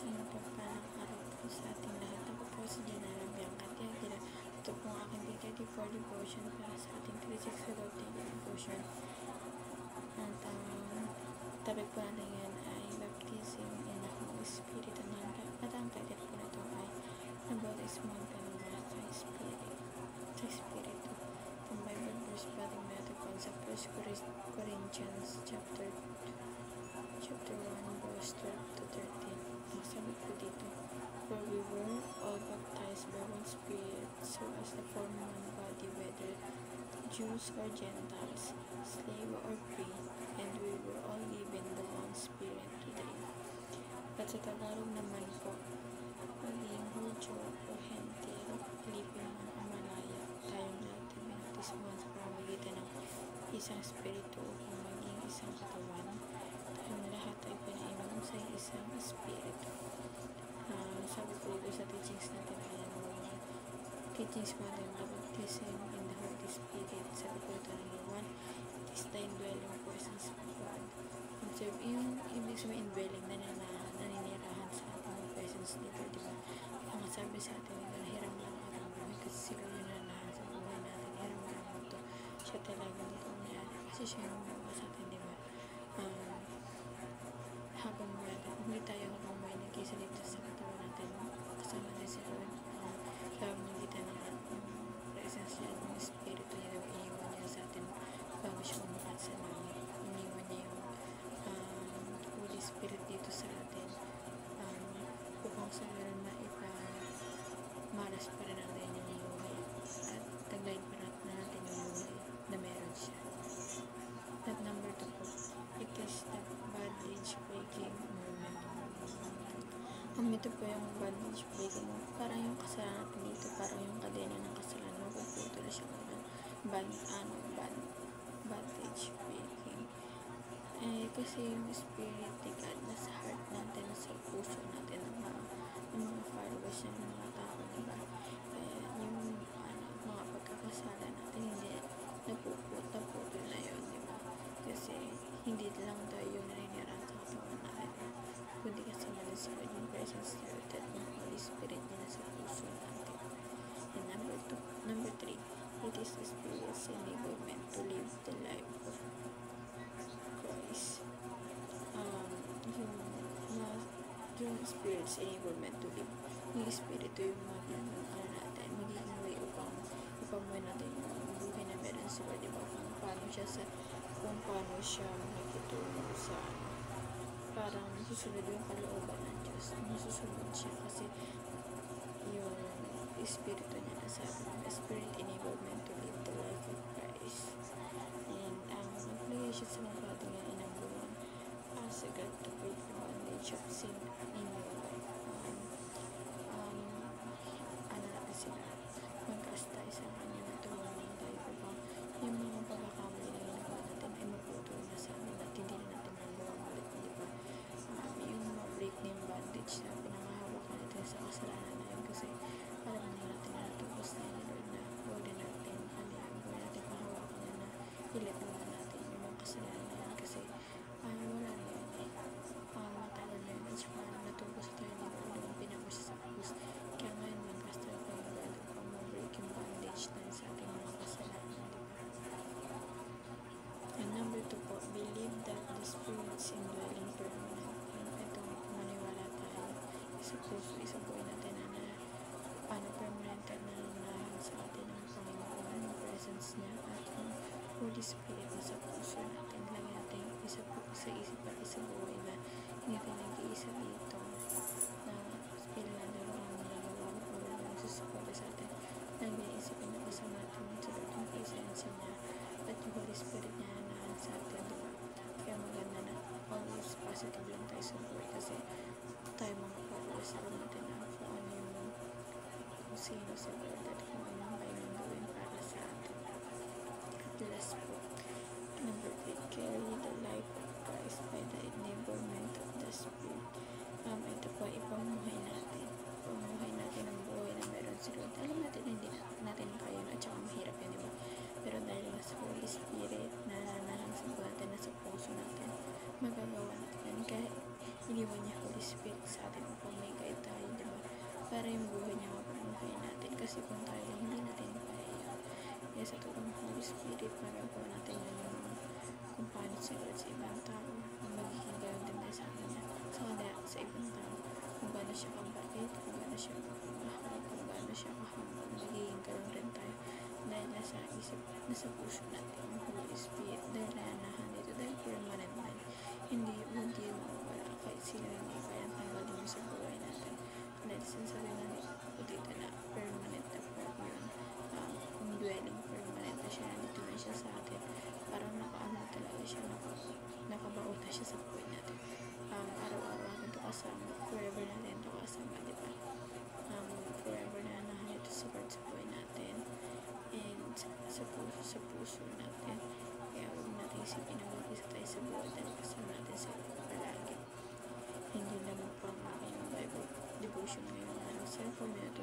Isang mapagpalang araw po sa ating lahat. Ako po si Janara Bianca Tiagila. Ito po ang aking day 34 devotion para sa ating 365 daily devotion. At ang topic po natin yan ay baptism in the Holy Spirit. At ang title po nito ay Baptism ng sa Spirit. Sa Espiritu. Ang Bible verse po ating natin sa 1 Corinthians chapter 1 verse 12 to 13. Sabi po dito, for we were all baptized by one Spirit, so as to form one body, whether Jews or Gentiles, slave or free, and we were all given the one Spirit today. At sa Tagalog naman po, maging Hudyo o Hentil, Pilipino o Malaya, tayong lahat ay binaptismuhan sa pamamagitan ng isang Espiritu upang maging isang katawan. Tayong lahat ay pinainom sa isang Espiritu. Sabi ko dito sa teachings natin ay teachings mo natin the baptism in the Holy Spirit. Sabi ko ito number 1, it is the indwelling presence of God. Observe, yung ibig sabihin indwelling na naninirahan sa ating presence dito, di ba? Ang sabi sa atin ito na hiram lang ang buhay kasi sila yun na lahat sa buhay natin. Hiram lang ito. Siya talaga ito nangyari kasi siya yung mga sa atin, di ba? Habang hindi tayo habang may nagkisa dito sa katawan natin, kasama na si Lord, pamagitan ng presence niya, ng Espiritu niya, iniwan niya sa atin bago siya umakat sa langit. Iniwan niya yung Holy Spirit dito sa atin upang sa meron maras pa rin natin yung buhay at taglayin pa natin yung buhay na meron siya. At number 2 po, it is the bondage breaking movement. Ito po yung bondage breaking movement. Parang yung kasalanan natin dito, parang yung kadena ng kasalanan, puputol siya ng bondage breaking. Kasi yung Spirit ni God nasa heart natin, nasa puso natin, ng mga followers ng mga tao, diba? Yung mga pagkakasala natin, hindi napuputol na yun, diba? Kasi hindi lang tayo yung naninirahan sa katawan natin, kundi kasama na sa yung presence at ng Holy Spirit niya nasa puso natin. And number 3, it is the Spirit's enablement to live the life of Christ. Yung Spirit's enablement to live, yung Espiritu yung magiging way upang ipamuhay natin yung buhay na meron sila, diba? Kung paano siya makikitulong sa parang susunod yung kalooban ng Diyos. Masusunod siya kasi yung Espiritu niya na sabi ng Spirit enablement to live the life of Christ. And ang application sa mga bata nga ay number 1, ask God to break the bondage of sin in your life. Natin sila mag-ask tayo sa kanya na tumulong tayo upang yung mga pagkakamali na ginagawa natin ay maputol na sa amin at hindi na natin magawa ulit, di ba? Yung ma-break na yung bondage na pinangahawakan natin sa kasalanan na yun kasi alam na natin na natubos na yun, Lord, na huwag na natin pahawakan na ilit naman natin yung mga kasalanan na yun kasi wala na yun matagal na yun at saka natubos tayo ni Lord yung pinapos sa krus. Kaya ngayon mag-pastor tayo Lord upang ma-break yung bondage na sa ating mga kasalanan, di ba? And number 2 po, believe that the Spirit's indwelling permanent. Itong maniwala tayo sa puso, sa buhay natin na permanent na nanahan sa atin ng Panginoon, yung presence niya at yung Holy Spirit na sa puso natin. Lagi natin isa sa isip at isa buhay na hindi tayo nag-iisa dito na pila na dalawang nagawa o walang susuporta sa atin. Nag-iisipin na kasama natin sa yung presensya niya at yung Holy Spirit niya na nanahan sa atin, diba? Kaya maganda na always positive lang tayo sa buhay kasi tayo mga followers natin na kung sino sa Lord at kung anong kayong gawin para sa atin. At last po, number 3, carry the life of Christ by the enablement of the Spirit. Ito po, ipamuhay natin ang buhay na meron si Lord. Alam natin hindi natin kaya at saka mahirap yun, diba? Pero dahil sa Holy Spirit na nananahan sa buhay natin, nasa puso natin, magagawa natin yan. Kaya iniwan niya Holy Spirit sa atin upang may guide tayo, di ba? Para yung buhay niya mapamuhay natin. Kasi kung tayo lang hindi natin kaya yun. Kaya sa tulong ng Holy Spirit, magagawa natin yun yung kung paano si Lord sa ibang tao. Magiging ganoon din tayo sa kanya. Sa ibang tao. Kung gaano siya kabait, kung gaano siya mahal, kung gaano siya kahambal, magiging ganoon rin tayo. Dahil nasa isip, nasa puso natin yung Holy Spirit. Dahil naanahan dito, dahil permanent man. Hindi mawala kahit sino hindi kaya tanggalin mo sa buhay natin. Dahil sinasabi na dito na permanent na yun. Kung dwelling permanent na siya, nandito na siya sa atin. Parang nakaano talaga siya, nakabaot na siya sa buhay natin. Araw-araw natin ito kasama, forever natin ito kasama, di ba? Forever na nahan ito sa Lord sa buhay natin. And sa puso natin. Kaya huwag natin isipin na mag-isa tayo sa buhay dahil kasama natin sa palagi. Hindi naman po ang aking Bible devotion ngayong araw sa community